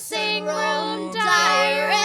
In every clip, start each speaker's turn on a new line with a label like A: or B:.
A: Dressing Room Diaries!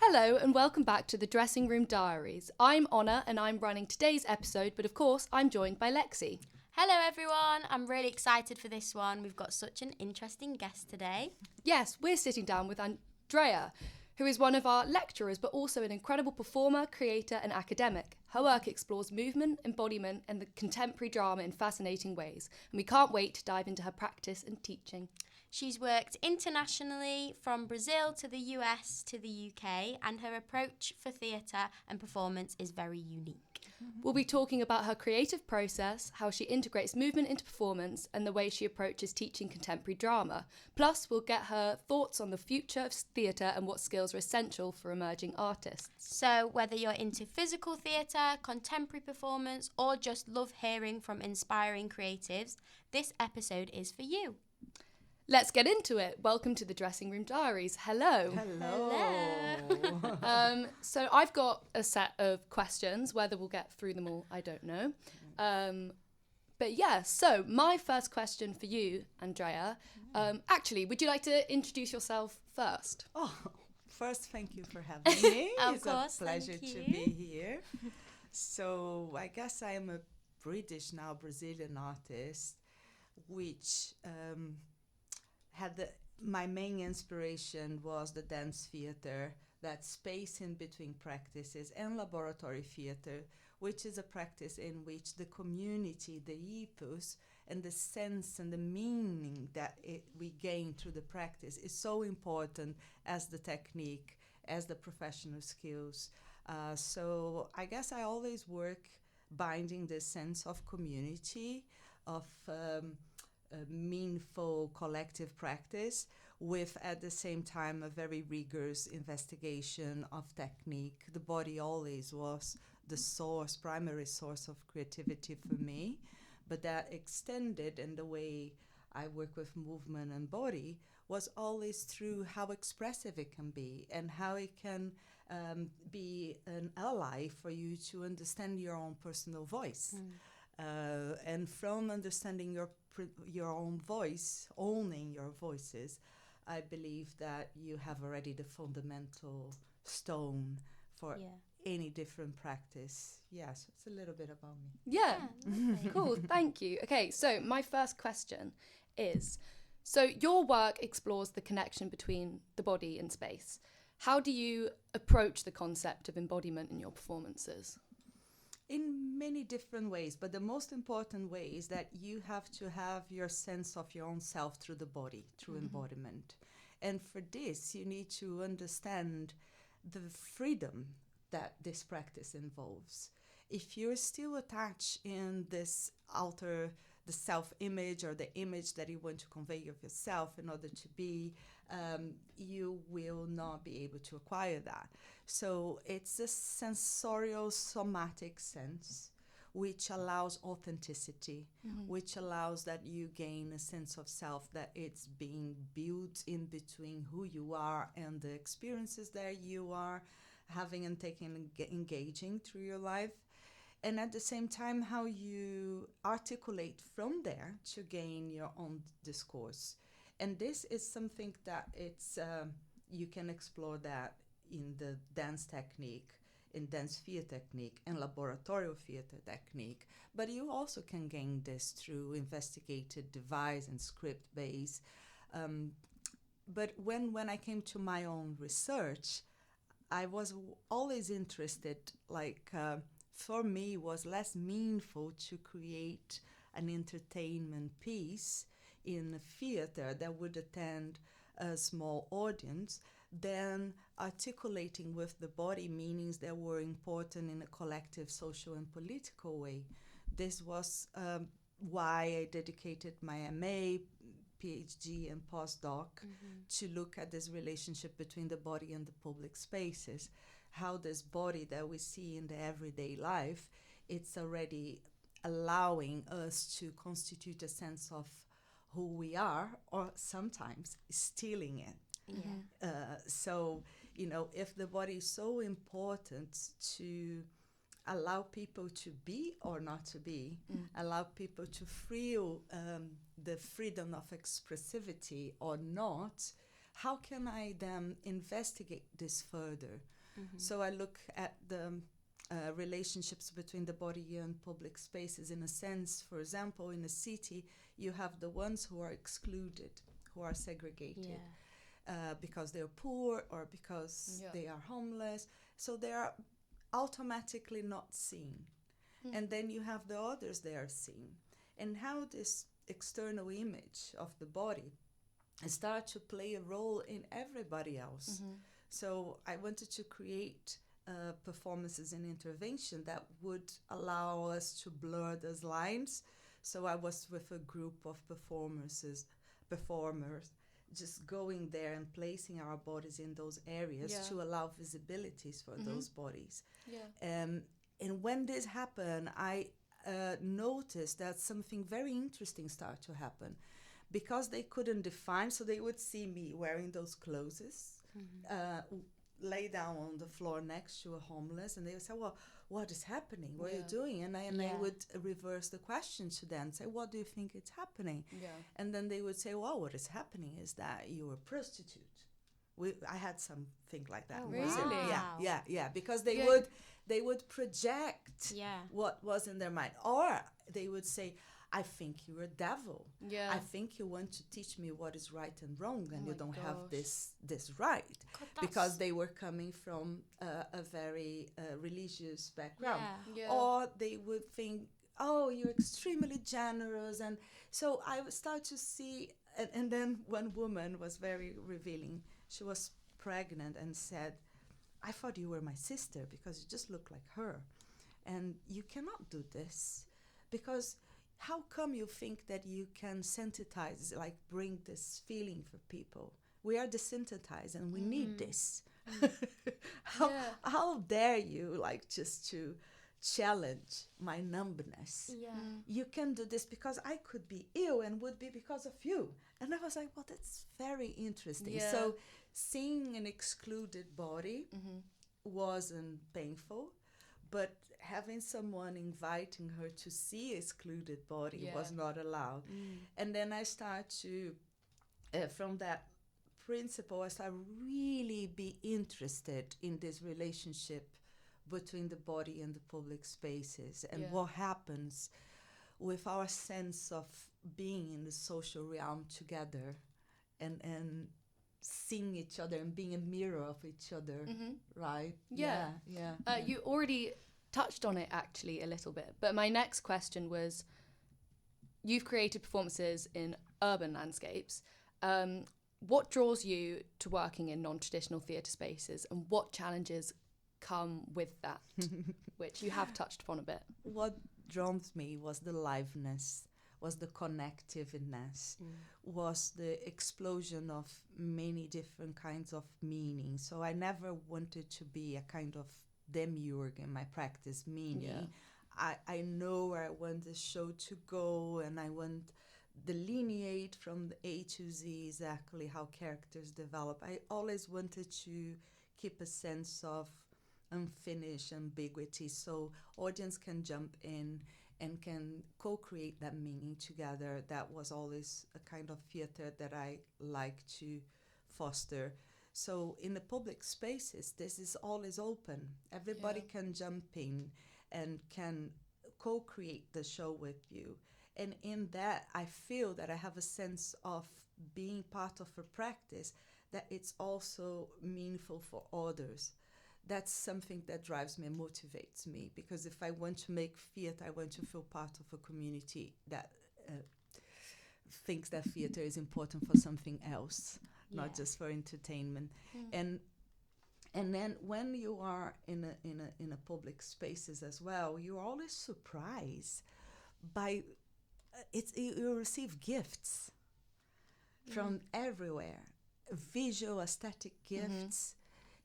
B: Hello and welcome back to the Dressing Room Diaries. I'm Honor and I'm running today's episode, but of course I'm joined by Lexi.
A: Hello everyone, I'm really excited for this one. We've got such an interesting guest today.
B: Yes, we're sitting down with Andrea, who is one of our lecturers but also an incredible performer, creator and academic. Her work explores movement, embodiment and the contemporary drama in fascinating ways, and we can't wait to dive into her practice and teaching.
A: She's worked internationally from Brazil to the US to the UK, and her approach for theatre and performance is very unique.
B: We'll be talking about her creative process, how she integrates movement into performance, and the way she approaches teaching contemporary drama. Plus, we'll get her thoughts on the future of theatre and what skills are essential for emerging artists.
A: So, whether you're into physical theatre, contemporary performance, or just love hearing from inspiring creatives, this episode is for you.
B: Let's get into it. Welcome to the Dressing Room Diaries. Hello. So I've got a set of questions. Whether we'll get through them all, I don't know. But yeah, so my first question for you, Andrea. Actually, would you like to introduce yourself first?
C: Oh, first, thank you for having me.
A: Of course,
C: It's a pleasure
A: thank
C: to
A: you.
C: be here. So I guess I am a Brazilian artist, which my main inspiration was the dance theater, that space in between practices, and laboratory theater, which is a practice in which the community, the ethos, and the sense and the meaning that we gain through the practice is so important as the technique, as the professional skills. So I guess I always work binding this sense of community, of meaningful collective practice with at the same time a very rigorous investigation of technique. The body always was the primary source of creativity for me, but that extended in the way I work with movement and body was always through how expressive it can be and how it can be an ally for you to understand your own personal voice. And from understanding your own voice, owning your voices, I believe that you have already the fundamental stone for any different practice. Yes, it's a little bit about me.
B: Yeah. Cool, thank you. Okay, so my first question is, so your work explores the connection between the body and space. How do you approach the concept of embodiment in your performances?
C: In many different ways, but the most important way is that you have to have your sense of your own self through the body, through embodiment. And for this, you need to understand the freedom that this practice involves. If you're still attached in this the self-image or the image that you want to convey of yourself in order to be, you will not be able to acquire that. So it's a sensorial, somatic sense which allows authenticity, which allows that you gain a sense of self that it's being built in between who you are and the experiences that you are having and taking and engaging through your life. And at the same time, how you articulate from there to gain your own discourse. And this is something that you can explore that in the dance technique, in dance theater technique, and laboratorial theater technique. But you also can gain this through investigated device and script base. But when I came to my own research, I was always interested, for me, it was less meaningful to create an entertainment piece in a theater that would attend a small audience than articulating with the body meanings that were important in a collective social and political way. This was why I dedicated my MA, PhD and postdoc to look at this relationship between the body and the public spaces. How this body that we see in the everyday life, it's already allowing us to constitute a sense of who we are, or sometimes stealing it. So, if the body is so important to allow people to be or not to be, allow people to feel the freedom of expressivity or not, how can I then investigate this further? So I look at the relationships between the body and public spaces in a sense. For example, in a city, you have the ones who are excluded, who are segregated. Because they're poor or because they are homeless. So they are automatically not seen. And then you have the others they are seen. And how this external image of the body start to play a role in everybody else. So I wanted to create performances and intervention that would allow us to blur those lines. So I was with a group of performers, just going there and placing our bodies in those areas to allow visibilities for those bodies. And when this happened, I noticed that something very interesting started to happen. Because they couldn't define, so they would see me wearing those clothes, lay down on the floor next to a homeless, and they would say, well, what is happening? What are you doing? And I would reverse the question to them, say, what do you think is happening? And then they would say, well, what is happening is that you're a prostitute. I had something like that.
B: Oh, really?
C: Yeah. Because they would project what was in their mind. Or they would say, I think you're a devil. I think you want to teach me what is right and wrong, and you don't have this right.
A: God,
C: because they were coming from a very religious background. Or they would think, oh, you're extremely generous. And so I would start to see, and then one woman was very revealing. She was pregnant and said, I thought you were my sister because you just look like her. And you cannot do this because how come you think that you can sensitize, like bring this feeling for people? We are desensitized and we need this. How dare you, like, just to challenge my numbness? You can do this because I could be ill and would be because of you. And I was like, well, that's very interesting. So seeing an excluded body wasn't painful, but having someone inviting her to see excluded body was not allowed. And then I start to, from that principle, I start really be interested in this relationship between the body and the public spaces and what happens with our sense of being in the social realm together and seeing each other and being a mirror of each other, right?
B: You already touched on it actually a little bit, but my next question was, you've created performances in urban landscapes. What draws you to working in non-traditional theatre spaces, and what challenges come with that, which you have touched upon a bit?
C: What draws me was the liveness, was the connectiveness, was the explosion of many different kinds of meanings. So I never wanted to be a kind of demiurge in my practice, meaning I know where I want the show to go, and I want delineate from the A to Z exactly how characters develop. I always wanted to keep a sense of unfinished ambiguity so audience can jump in and can co-create that meaning together. That was always a kind of theater that I like to foster. So in the public spaces, this is always open. Everybody can jump in and can co-create the show with you. And in that, I feel that I have a sense of being part of a practice that it's also meaningful for others. That's something that drives me and motivates me, because if I want to make theatre, I want to feel part of a community that thinks that theatre is important for something else, not just for entertainment. And then when you are in a public spaces as well, you're always surprised by you receive gifts from everywhere, visual, aesthetic gifts.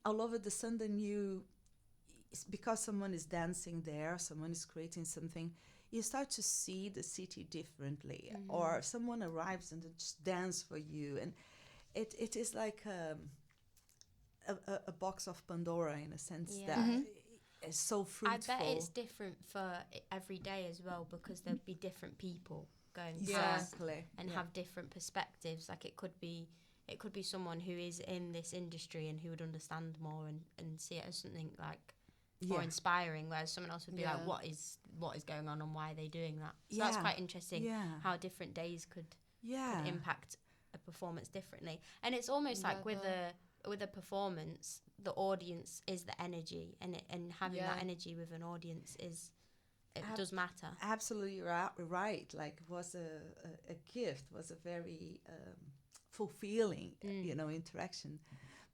C: All over the sudden, because someone is dancing there, someone is creating something, you start to see the city differently. Or someone arrives and they just dance for you, and it is like a box of Pandora in a sense that is so
A: I
C: fruitful.
A: bet it's different for every day as well, because there'd be different people going past
C: Exactly.
A: and have different perspectives. Like it could be someone who is in this industry and who would understand more and see it as something like more inspiring, whereas someone else would be like, what is going on and why are they doing that? So that's quite interesting, how different days could impact a performance differently. And it's almost like with a performance, the audience is the energy, and having that energy with an audience does matter.
C: Absolutely right. Like it was a gift, was a very fulfilling, interaction.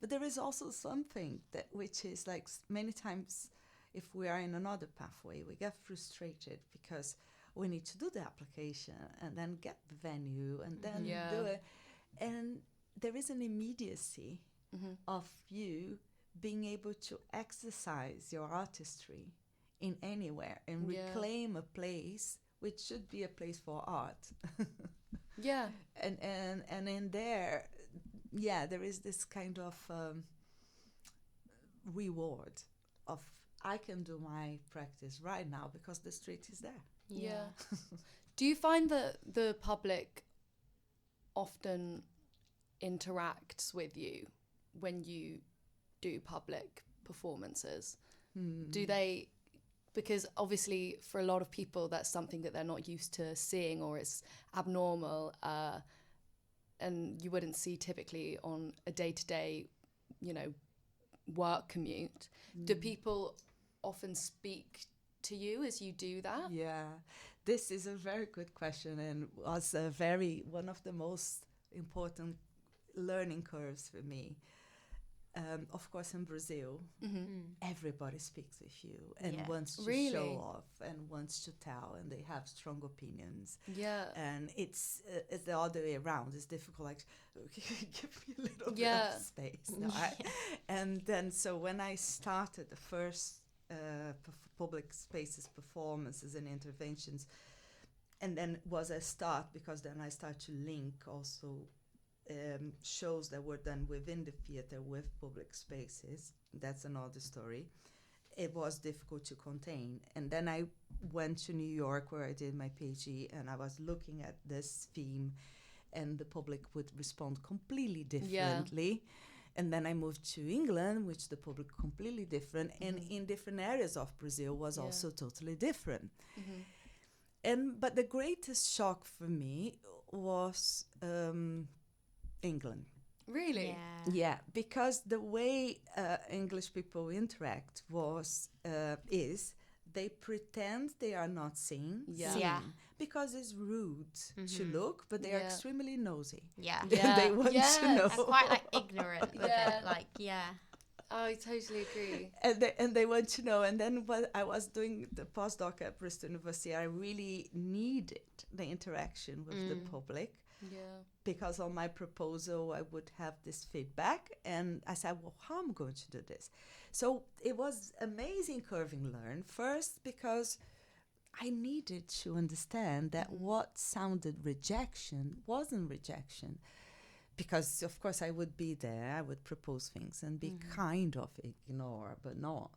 C: But there is also something which is like many times, if we are in another pathway, we get frustrated because we need to do the application and then get the venue and then do it. And there is an immediacy of you being able to exercise your artistry in anywhere and reclaim a place which should be a place for art. And in there, there is this kind of reward of I can do my practice right now because the street is there.
B: Do you find that the public often interacts with you when you do public performances? Do they, because obviously for a lot of people that's something that they're not used to seeing, or it's abnormal, and you wouldn't see typically on a day-to-day, work commute. Do people often speak to you as you do that?
C: Yeah, this is a very good question, and was one of the most important learning curves for me. Of course, in Brazil, everybody speaks with you and wants to show off and wants to tell, and they have strong opinions. And it's the other way around. It's difficult, like, give me a little bit of space. No, and then, so when I started the first public spaces performances and interventions, and then was a start, because then I started to link also shows that were done within the theater with public spaces. That's another story. It was difficult to contain. And then I went to New York, where I did my PhD, and I was looking at this theme, and the public would respond completely differently. And then I moved to England, which the public completely different, and in different areas of Brazil was also totally different. But the greatest shock for me was England.
B: Really?
C: Yeah, because the way English people interact is they pretend they are not seeing, because it's rude to look, but they are extremely nosy. They want to know.
A: And quite like ignorant with it. Like,
B: I totally agree.
C: And they want to know. And then when I was doing the postdoc at Bristol University, I really needed the interaction with the public. Because on my proposal, I would have this feedback. And I said, well, how am I going to do this? So it was amazing curving learn. First, because I needed to understand that what sounded rejection wasn't rejection. Because, of course, I would be there, I would propose things and be kind of ignore, but not.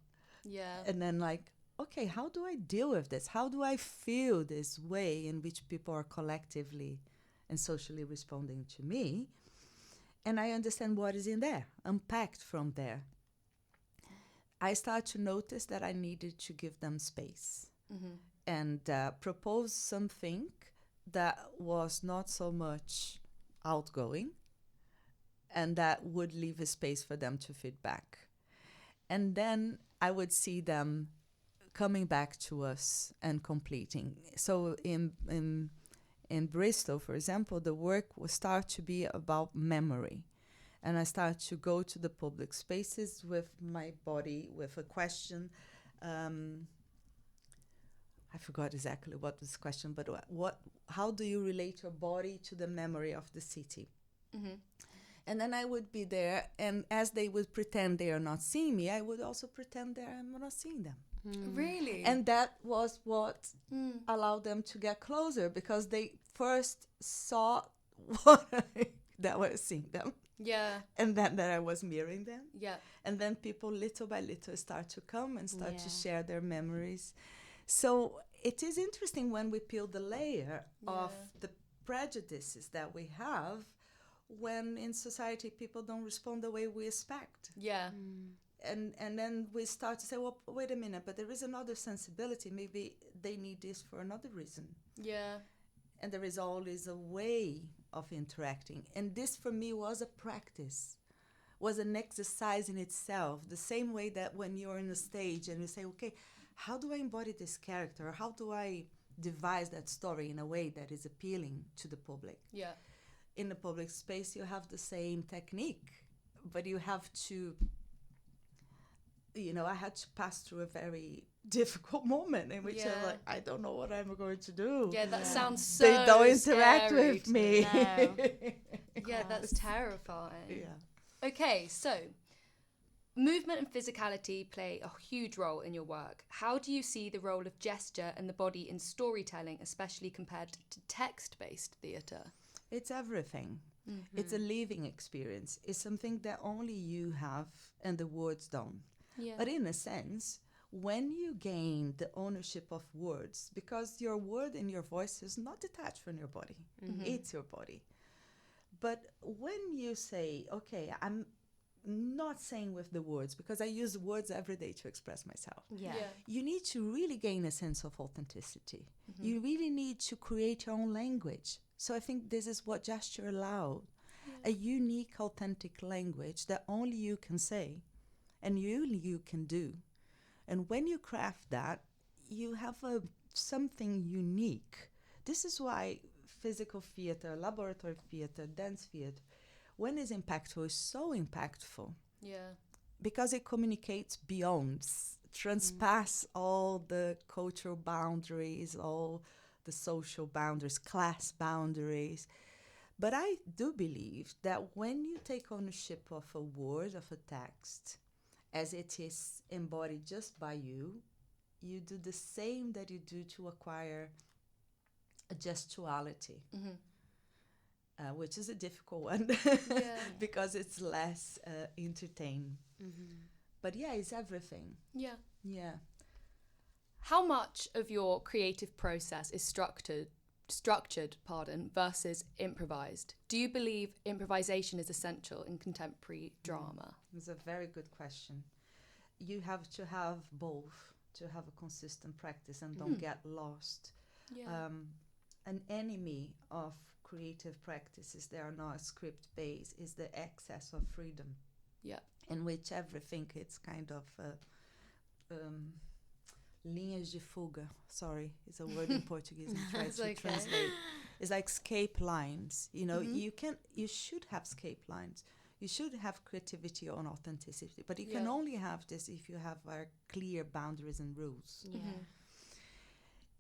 C: And then like, okay, how do I deal with this? How do I feel this way in which people are collectively and socially responding to me? And I understand what is in there, unpacked from there. I start to notice that I needed to give them space and propose something that was not so much outgoing, and that would leave a space for them to feedback. And then I would see them coming back to us and completing. So in Bristol, for example, the work will start to be about memory. And I start to go to the public spaces with my body, with a question. I forgot exactly what was the question, but how do you relate your body to the memory of the city? And then I would be there, and as they would pretend they are not seeing me, I would also pretend that I'm not seeing them.
B: Really?
C: And that was what allowed them to get closer, because they first saw that I was seeing them. And then that I was mirroring them.
B: Yeah.
C: And then people little by little start to come and start to share their memories. So it is interesting when we peel the layer of the prejudices that we have, when in society people don't respond the way we expect.
B: Yeah.
C: And then we start to say, well, wait a minute, but there is another sensibility. Maybe they need this for another reason.
B: Yeah.
C: And there is always a way of interacting. And this for me was a practice, was an exercise in itself. The same way that when you're in a stage and you say, okay, how do I embody this character? How do I devise that story in a way that is appealing to the public?
B: Yeah.
C: In the public space, you have the same technique, but you have to, I had to pass through a very difficult moment in which I'm like, I don't know what I'm going to do.
B: Yeah, that sounds so
C: They don't interact with me.
A: No.
B: Yeah, that's terrifying.
C: Yeah.
B: Okay, so movement and physicality play a huge role in your work. How do you see the role of gesture and the body in storytelling, especially compared to text-based theatre?
C: It's everything. It's a living experience. It's something that only you have and the words don't.
B: Yeah.
C: But in a sense, when you gain the ownership of words, because your word and your voice is not detached from your body, it's your body. But when you say, okay, I'm not saying with the words, because I use words every day to express myself.
A: Yeah.
C: You need to really gain a sense of authenticity. You really need to create your own language. So I think this is what gesture allowed, a unique, authentic language that only you can say and only you can do. And when you craft that, you have something unique. This is why physical theater, laboratory theater, dance theater, when it's impactful, is so impactful.
B: Yeah.
C: Because it communicates beyond, transpass all the cultural boundaries, all the social boundaries, class boundaries. But I do believe that when you take ownership of a word, of a text, as it is embodied just by you, you do the same that you do to acquire a gestuality, which is a difficult one because it's less entertaining. But yeah, it's everything.
B: Yeah.
C: Yeah.
B: How much of your creative process is structured, versus improvised? Do you believe improvisation is essential in contemporary drama?
C: It's a very good question. You have to have both to have a consistent practice and don't get lost.
B: Yeah.
C: An enemy of creative practices that are not script-based is the excess of freedom.
B: Yeah.
C: In which everything it's kind of linhas de fuga. Sorry, it's a word in Portuguese. I try to translate. It's like escape lines. You should have escape lines. You should have creativity and authenticity, but you can only have this if you have clear boundaries and rules.
A: Yeah.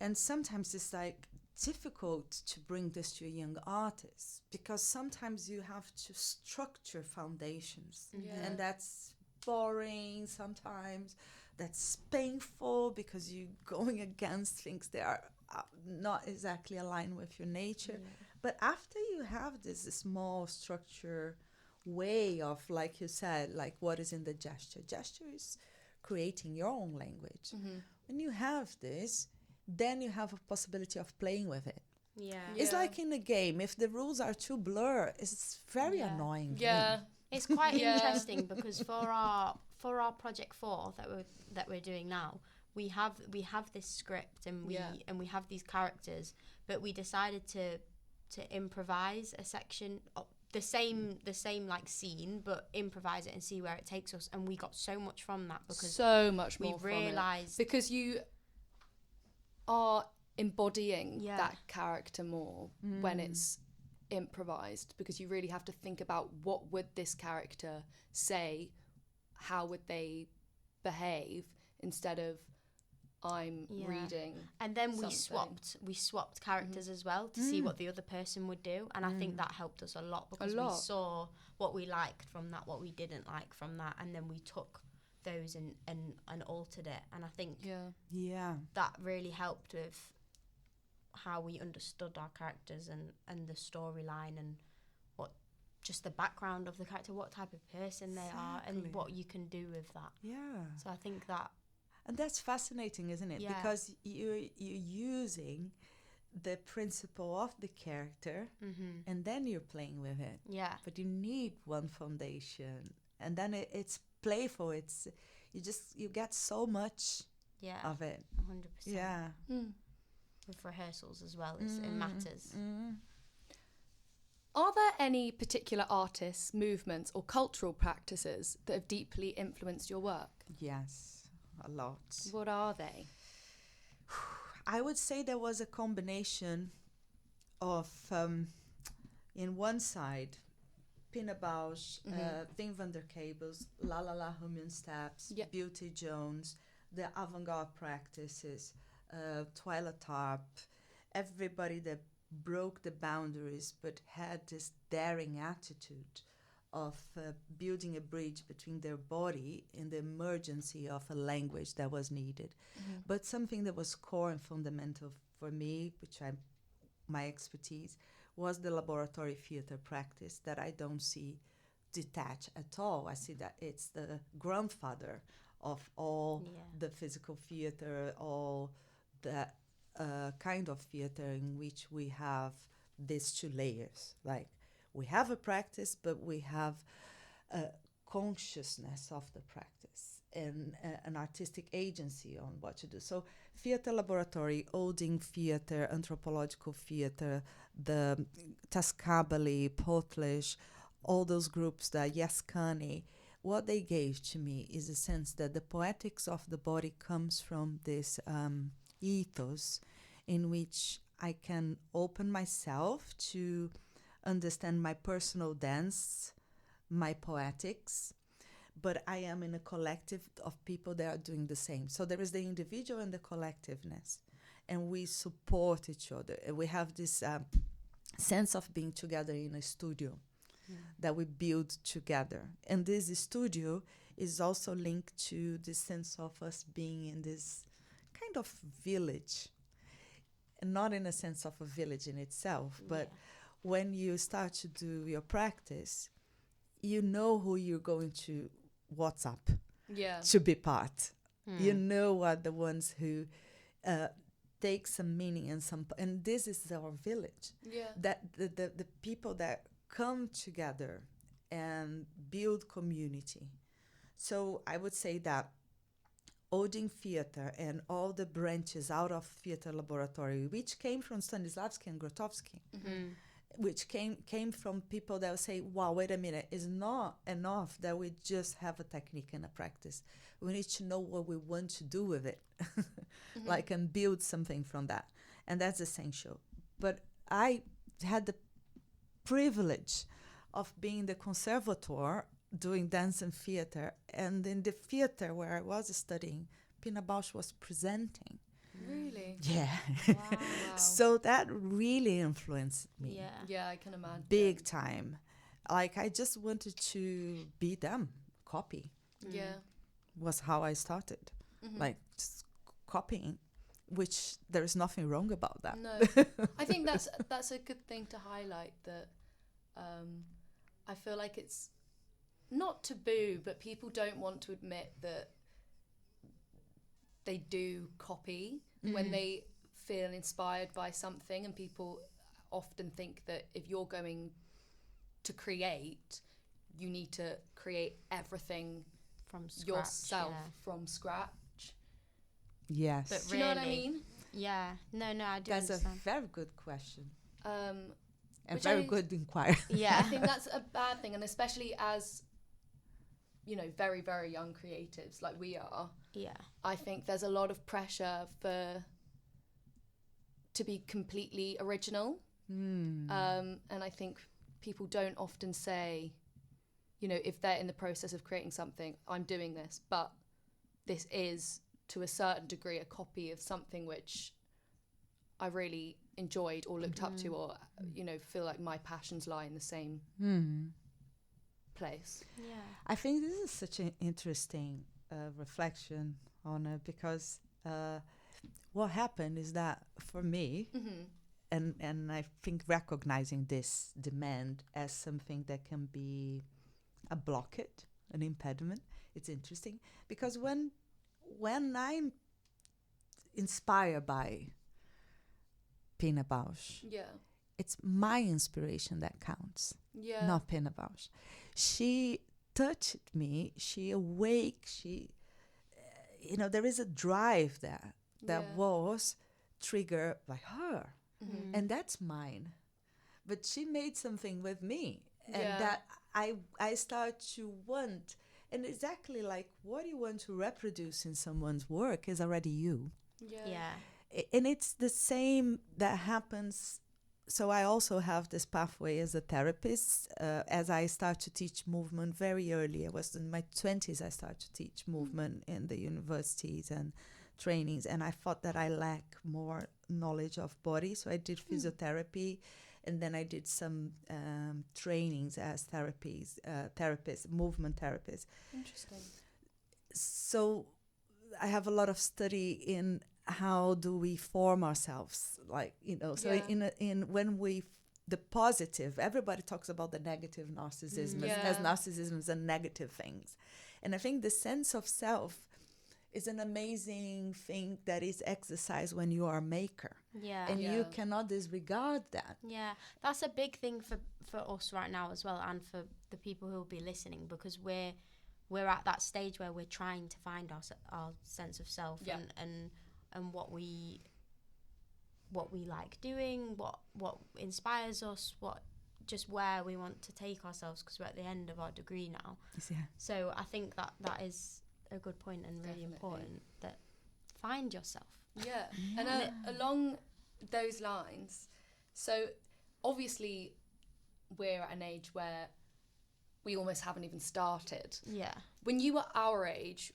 C: And sometimes it's like difficult to bring this to a young artist because sometimes you have to structure foundations, and that's boring sometimes. That's painful because you're going against things that are not exactly aligned with your nature. But after you have this small structure way of, like you said, like what is in the gesture. Gesture is creating your own language. When you have this, then you have a possibility of playing with it.
A: Yeah.
C: It's like in a game. If the rules are too blurred, it's very annoying.
B: Yeah.
C: Game.
A: It's quite interesting because for our project 4 that we're doing now, we have this script and we have these characters, but we decided to improvise a section of the same like scene, but improvise it and see where it takes us. And we got so much from that because
B: so much more
A: we realized
B: because you are embodying that character more when it's improvised, because you really have to think about what would this character say, how would they behave, instead of I'm reading. And then
A: we swapped characters as well to see what the other person would do, and I think that helped us a lot because we saw what we liked from that, what we didn't like from that, and then we took those and altered it. And I think that really helped with how we understood our characters and the storyline and just the background of the character, what type of person they are, and what you can do with that.
C: Yeah.
A: So I think that,
C: and that's fascinating, isn't it?
A: Yeah.
C: Because you're using the principle of the character, and then you're playing with it.
A: yeah,
C: But you need one foundation, and then it's playful. It's you get so much
A: yeah,
C: of it.
A: 100%.
C: Yeah.
A: With rehearsals as well, it matters.
B: Are there any particular artists, movements, or cultural practices that have deeply influenced your work?
C: Yes, a lot.
B: What are they?
C: I would say there was a combination of, in one side, Pina Bausch, Wim van der Kabels, La La La Human Steps,
B: Yep.
C: Beauty Jones, the avant-garde practices, Twyla Tarp, everybody that broke the boundaries but had this daring attitude of building a bridge between their body and the emergency of a language that was needed. But something that was core and fundamental for me, my expertise, was the laboratory theater practice that I don't see detached at all. I see that it's the grandfather of all the physical theater, all the kind of theater in which we have these two layers. Like, we have a practice, but we have a consciousness of the practice and an artistic agency on what to do. So theater laboratory, Olding theater, anthropological theater, the Tascabali, Potlish, all those groups, the Yaskani, what they gave to me is a sense that the poetics of the body comes from this ethos in which I can open myself to understand my personal dance, my poetics, but I am in a collective of people that are doing the same. So there is the individual and the collectiveness, and we support each other. And we have this sense of being together in a studio that we build together. And this studio is also linked to the sense of us being in this kind of village, and not in a sense of a village in itself, but when you start to do your practice, you know who you're going to WhatsApp to be part. You know are the ones who take some meaning and this is our village. That the people that come together and build community. So I would say that Odin Theater and all the branches out of Theater Laboratory, which came from Stanislavski and Grotowski, which came from people that would say, wow, wait a minute, it's not enough that we just have a technique and a practice. We need to know what we want to do with it, like, and build something from that. And that's essential. But I had the privilege of being the conservator doing dance and theater, and in the theater where I was studying, Pina Bausch was presenting.
B: Really?
C: Yeah.
B: Wow.
C: So that really influenced me.
B: Yeah, I can imagine.
C: Big time. Like, I just wanted to be them, copy.
B: Yeah.
C: Was how I started. Like, just copying, which there is nothing wrong about that.
B: No. I think that's a good thing to highlight, that I feel like it's not taboo, but people don't want to admit that they do copy when they feel inspired by something, and people often think that if you're going to create, you need to create everything
A: From scratch,
B: yourself from scratch.
C: Yes.
A: But
B: Do you know what I mean?
A: Yeah. No, I do
C: That's
A: understand.
C: a very good question. And
B: Which
C: very good inquiry.
A: Yeah.
B: I think that's a bad thing, and especially as, you know, very, very young creatives like we are.
A: Yeah.
B: I think there's a lot of pressure to be completely original. And I think people don't often say, you know, if they're in the process of creating something, I'm doing this, but this is to a certain degree a copy of something which I really enjoyed or looked up to, or, you know, feel like my passions lie in the same place.
A: Yeah.
C: I think this is such an interesting reflection on it, because what happened is that for me, and I think recognizing this demand as something that can be a blockade, an impediment, it's interesting, because when I'm inspired by Pina Bausch, it's my inspiration that counts, not Pina Bausch. She touched me, she awake, there is a drive there that was triggered by her, and that's mine. But she made something with me, and that I start to want, and exactly like what you want to reproduce in someone's work is already you. And it's the same that happens. So I also have this pathway as a therapist. As I start to teach movement very early, I was in my 20s, I started to teach movement in the universities and trainings, and I thought that I lack more knowledge of body. So I did physiotherapy, and then I did some trainings as therapist, movement therapist.
B: Interesting.
C: So I have a lot of study in how do we form ourselves, in when we the positive, everybody talks about the negative narcissism as narcissism is a negative things, and I think the sense of self is an amazing thing that is exercised when you are a maker, and you cannot disregard that.
A: That's a big thing for us right now as well, and for the people who will be listening, because we're at that stage where we're trying to find our sense of self, and what we like doing, what inspires us, just where we want to take ourselves, because we're at the end of our degree now. So I think that is a good point and really important, that find yourself.
B: And along those lines, so obviously we're at an age where we almost haven't even started. When you were our age,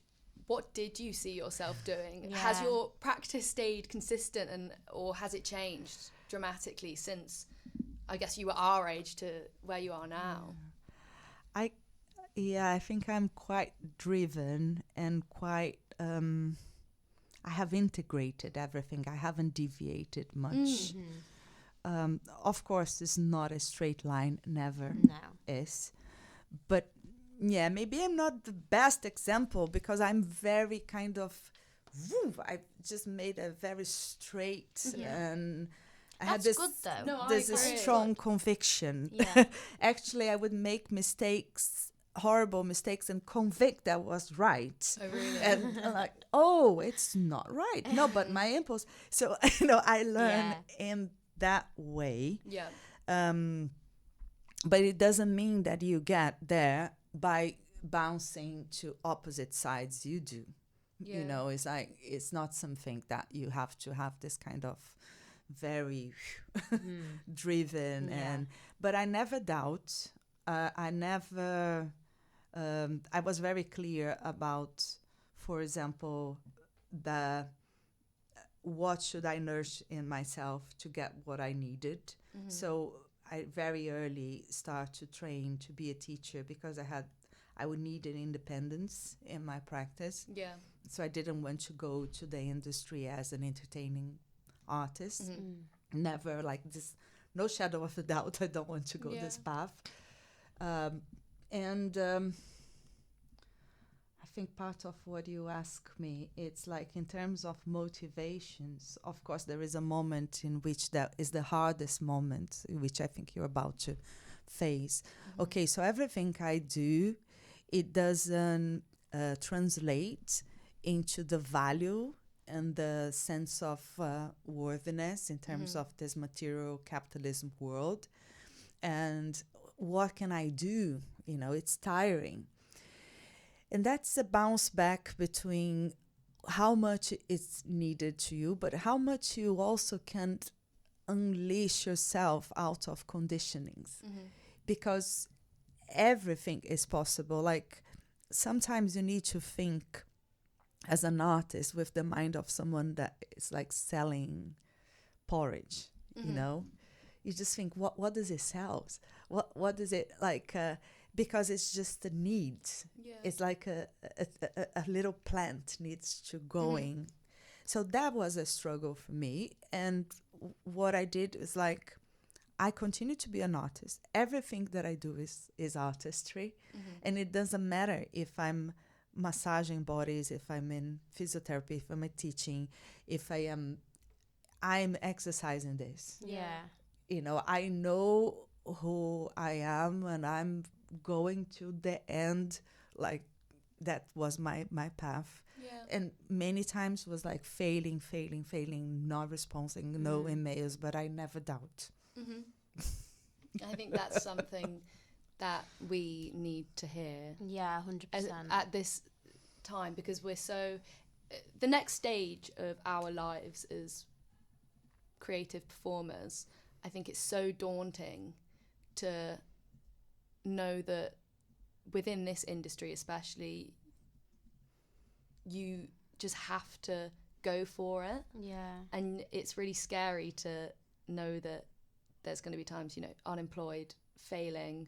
B: what did you see yourself doing? Has your practice stayed consistent, or has it changed dramatically since, I guess, you were our age to where you are now?
C: I think I'm quite driven and quite, I have integrated everything. I haven't deviated much. Of course, it's not a straight line, never is. But maybe I'm not the best example, because I'm very kind of, I just made a very straight, and I had this
A: good, though.
C: this strong conviction. Actually, I would make mistakes, horrible mistakes, and convict that was right.
B: Oh, really?
C: And I'm like, it's not right. No, but my impulse. So, I learn in that way. But it doesn't mean that you get there by bouncing to opposite sides. You do. It's like, it's not something that you have to have this kind of very driven, but I never doubt. I was very clear about, for example, what should I nurture in myself to get what I needed. So I very early start to train to be a teacher, because I would need an independence in my practice. So I didn't want to go to the industry as an entertaining artist. Never, like this, no shadow of a doubt, I don't want to go this path. I think part of what you ask me, it's like in terms of motivations, of course, there is a moment in which that is the hardest moment, which I think you're about to face. Okay, so everything I do, it doesn't translate into the value and the sense of worthiness in terms of this material capitalism world. And what can I do? It's tiring. And that's a bounce back between how much it's needed to you, but how much you also can't unleash yourself out of conditionings. Because everything is possible. Like, sometimes you need to think as an artist with the mind of someone that is like selling porridge, You just think, what does it sell? What does it like? Because it's just a need. It's like a little plant needs to going. So that was a struggle for me. And what I did is like, I continue to be an artist. Everything that I do is artistry. And it doesn't matter if I'm massaging bodies, if I'm in physiotherapy, if I'm teaching, if I'm exercising this.
A: Yeah.
C: You know, I know who I am, and I'm going to the end. Like, that was my path.
B: Yeah.
C: And many times was like failing, not responding, no emails, but I never doubt.
B: I think that's something that we need to hear.
A: Yeah, 100%.
B: At this time, because we're so... The next stage of our lives as creative performers, I think it's so daunting to know that within this industry especially, you just have to go for it.
A: Yeah.
B: And it's really scary to know that there's going to be times, you know, unemployed, failing,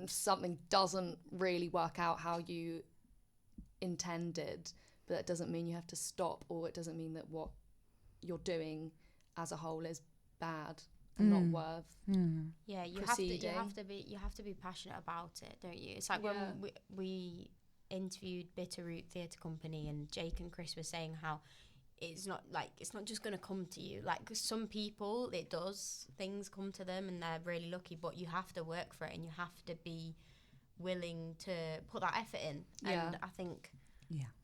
B: something doesn't really work out how you intended, but that doesn't mean you have to stop, or it doesn't mean that what you're doing as a whole is bad and not worth
A: Yeah, you
B: proceeding.
A: have to be passionate about it, don't you? It's like when we interviewed Bitterroot Theatre Company, and Jake and Chris were saying how it's not just going to come to you. Like, some people, it does, things come to them and they're really lucky, but you have to work for it, and you have to be willing to put that effort in. And I think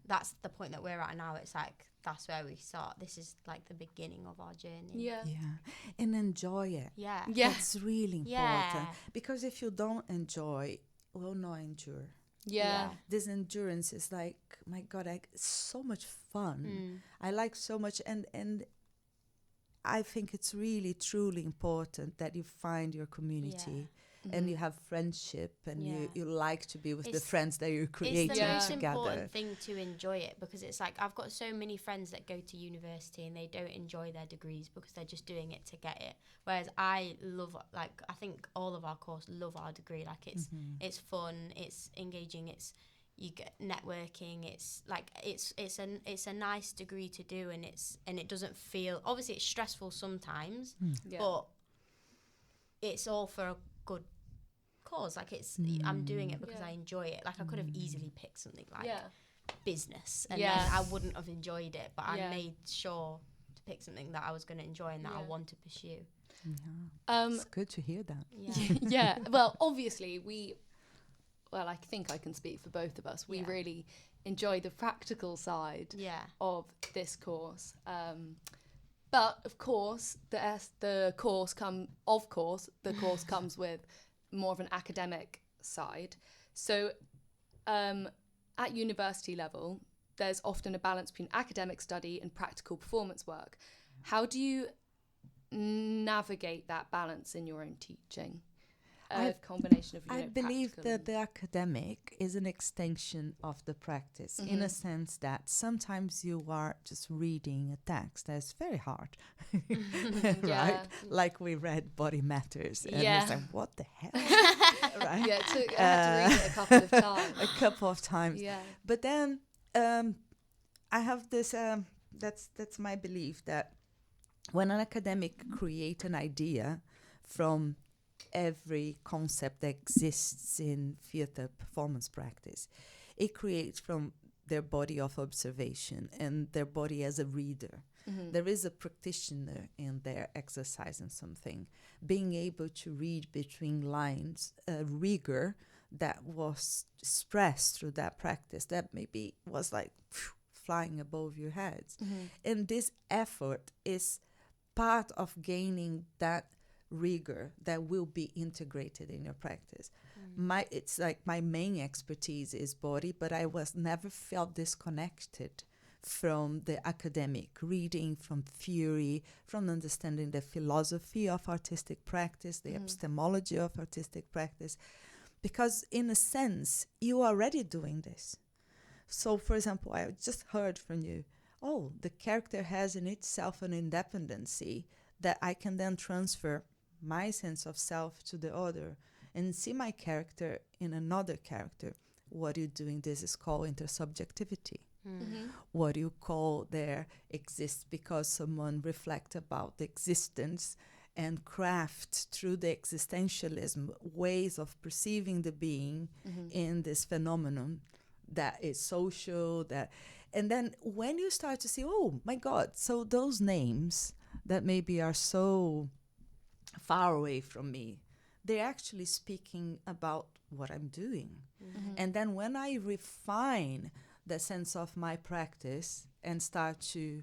A: that's the point that we're at now. It's like, that's where we start. This is like the beginning of our journey.
B: Yeah.
C: And enjoy it.
A: Yeah.
C: That's really important.
A: Yeah.
C: Because if you don't enjoy, we'll not endure.
B: Yeah.
C: This endurance is like, my God, it's so much fun. I like so much, and I think it's really, truly important that you find your community and you have friendship, and you like to be with the friends that you create
A: together. It's the most
C: together.
A: important thing to enjoy it, because it's like, I've got so many friends that go to university and they don't enjoy their degrees because they're just doing it to get it. Whereas I love, like, I think all of our course love our degree. Like, it's fun, it's engaging, you get networking, it's like it's a nice degree to do, and it doesn't feel, obviously it's stressful sometimes, but it's all for a good cause. Like, it's I'm doing it because I enjoy it. Like, I could have easily picked something like business, and then I wouldn't have enjoyed it, but I made sure to pick something that I was going to enjoy and that I want to pursue.
C: It's good to hear that.
B: Yeah. Well, obviously I think I can speak for both of us. We really enjoy the practical side of this course. But of course, the course comes with more of an academic side. So at university level, there's often a balance between academic study and practical performance work. How do you navigate that balance in your own teaching? Combination of,
C: I believe that the academic is an extension of the practice, in a sense that sometimes you are just reading a text that's very hard, right? Like we read Body Matters, and it's like, what the hell? Right?
B: Yeah, I had to read it a couple of times.
C: A couple of times.
B: Yeah.
C: But then I have this, that's my belief, that when an academic creates an idea from every concept that exists in theatre performance practice, it creates from their body of observation and their body as a reader. There is a practitioner in there exercising something, being able to read between lines a rigor that was expressed through that practice that maybe was like flying above your heads. And this effort is part of gaining that rigor that will be integrated in your practice. It's like my main expertise is body, but I was never felt disconnected from the academic reading, from theory, from understanding the philosophy of artistic practice, the epistemology of artistic practice, because in a sense you are already doing this. So for example, I just heard from you, the character has in itself an independency that I can then transfer my sense of self to the other and see my character in another character. What you're doing, this is called intersubjectivity. What you call there exists because someone reflects about the existence and craft through the existentialism ways of perceiving the being in this phenomenon that is social, and then when you start to see, oh my God, so those names that maybe are so far away from me, they're actually speaking about what I'm doing. And then when I refine the sense of my practice and start to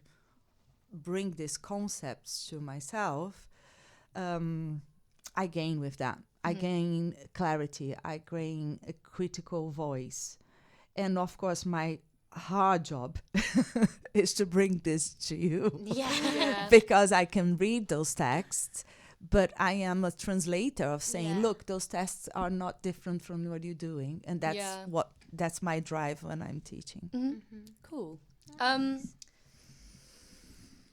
C: bring these concepts to myself, I gain with that. I gain clarity. I gain a critical voice. And of course, my hard job is to bring this to you. Because I can read those texts, but I am a translator of saying, look, those texts are not different from what you're doing. And that's my drive when I'm teaching.
B: Cool.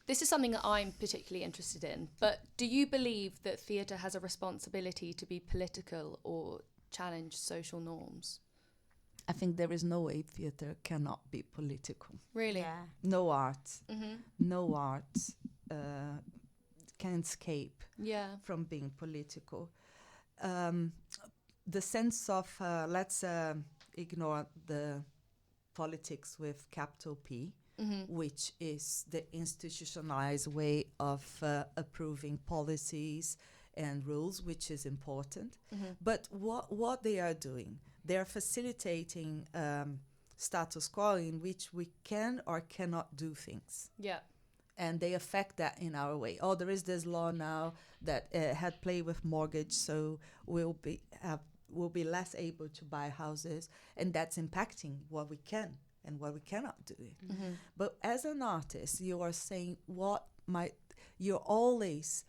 B: This is something that I'm particularly interested in, but do you believe that theatre has a responsibility to be political or challenge social norms?
C: I think there is no way theatre cannot be political.
B: Really?
A: Yeah.
C: No art. No art can escape from being political. The sense of, let's ignore the politics with capital P, which is the institutionalized way of approving policies and rules, which is important. But what they are doing, they are facilitating status quo in which we can or cannot do things. And they affect that in our way. Oh, there is this law now that had play with mortgage, so we'll be less able to buy houses, and that's impacting what we can and what we cannot do. But as an artist, you are saying you're always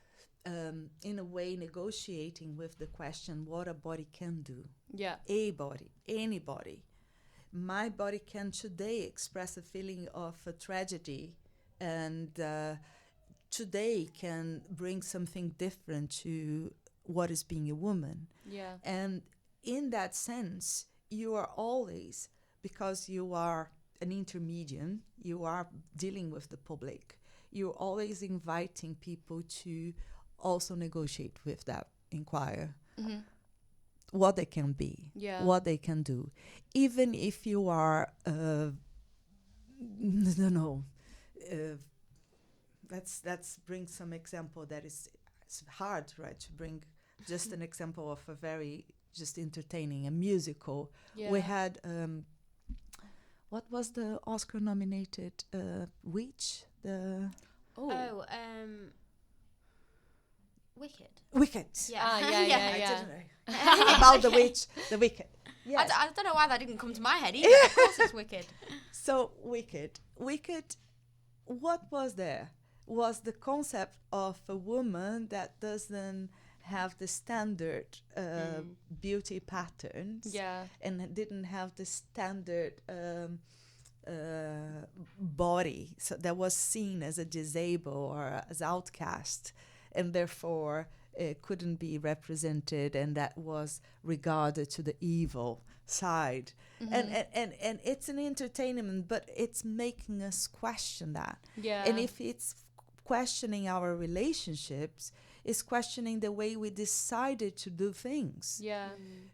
C: in a way negotiating with the question what a body can do. A body, anybody. My body can today express a feeling of a tragedy, and today can bring something different to what is being a woman. And in that sense, you are always, because you are an intermediate, you are dealing with the public, you're always inviting people to also negotiate with that, inquire what they can be, what they can do. Even if you are, I don't know, let's bring some example that it's hard, right, to bring just an example of a very just entertaining, a musical. We had, what was the Oscar nominated witch?
A: Wicked.
C: Wicked.
A: Yeah.
C: About the witch, the Wicked. Yes.
A: I don't know why that didn't come to my head either. Of course it's Wicked.
C: So Wicked, what was there? Was the concept of a woman that doesn't have the standard beauty patterns, and didn't have the standard body, so that was seen as a disabled or as outcast, and therefore couldn't be represented, and that was regarded to the evil side. And it's an entertainment, but it's making us question that. And if it's questioning our relationships, it's questioning the way we decided to do things.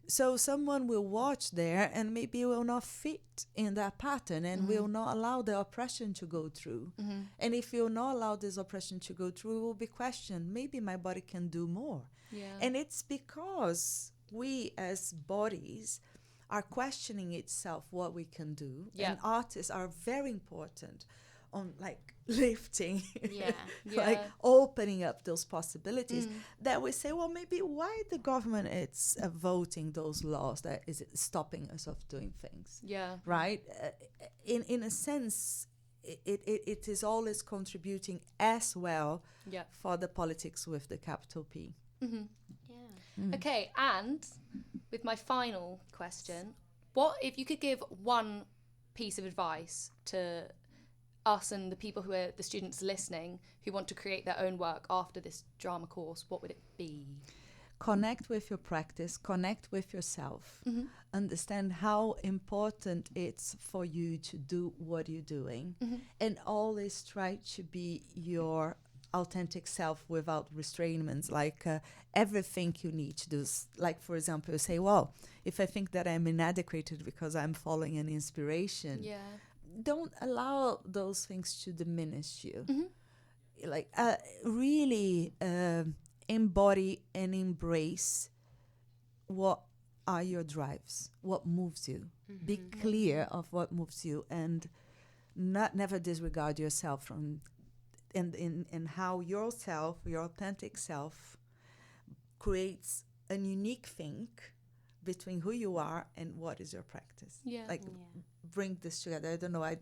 C: So someone will watch there and maybe will not fit in that pattern, and will not allow the oppression to go through. And if you not allow this oppression to go through, it will be questioned. Maybe my body can do more. And it's because we as bodies are questioning itself what we can do. And artists are very important on like lifting, like opening up those possibilities that we say, well, maybe why the government is voting those laws that is stopping us of doing things. Right? In a sense, it is always contributing as well for the politics with the capital P.
B: Okay, and with my final question, what if you could give one piece of advice to us and the people who are the students listening who want to create their own work after this drama course, what would it be?
C: connect with your practice, connect with yourself, understand how important it's for you to do what you're doing, and always try to be your authentic self without restraints, like everything you need to do. Like, for example, you say, well, if I think that I'm inadequate because I'm following an inspiration, don't allow those things to diminish you. Like, really embody and embrace what are your drives, what moves you. Be clear of what moves you, and never disregard yourself from and how yourself, your authentic self, creates a unique thing between who you are and what is your practice. Bring this together. I don't know. I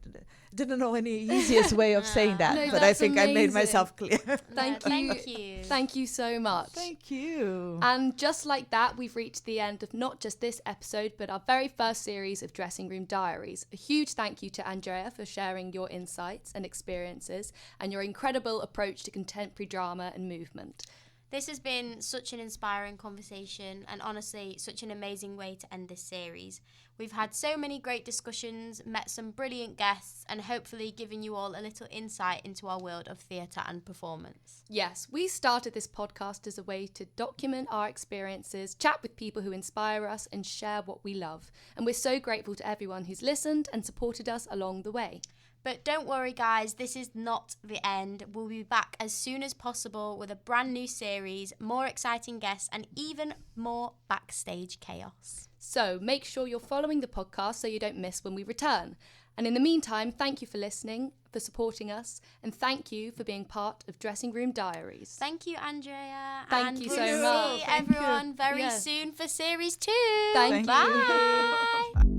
C: didn't know any easiest way of saying that,
B: no,
C: but I think
B: amazing.
C: I made myself clear.
B: Thank you. Thank you so much.
C: Thank you.
B: And just like that, we've reached the end of not just this episode, but our very first series of Dressing Room Diaries. A huge thank you to Andrea for sharing your insights and experiences and your incredible approach to contemporary drama and movement.
A: This has been such an inspiring conversation and honestly such an amazing way to end this series. We've had so many great discussions, met some brilliant guests, and hopefully given you all a little insight into our world of theatre and performance.
B: Yes, we started this podcast as a way to document our experiences, chat with people who inspire us, and share what we love. And we're so grateful to everyone who's listened and supported us along the way.
A: But don't worry, guys, this is not the end. We'll be back as soon as possible with a brand new series, more exciting guests, and even more backstage chaos.
B: So make sure you're following the podcast so you don't miss when we return. And in the meantime, thank you for listening, for supporting us, and thank you for being part of Dressing Room Diaries.
A: Thank you, Andrea.
B: Thank you so much.
A: See everyone very soon for Series 2.
B: Thank
A: Bye.
B: you.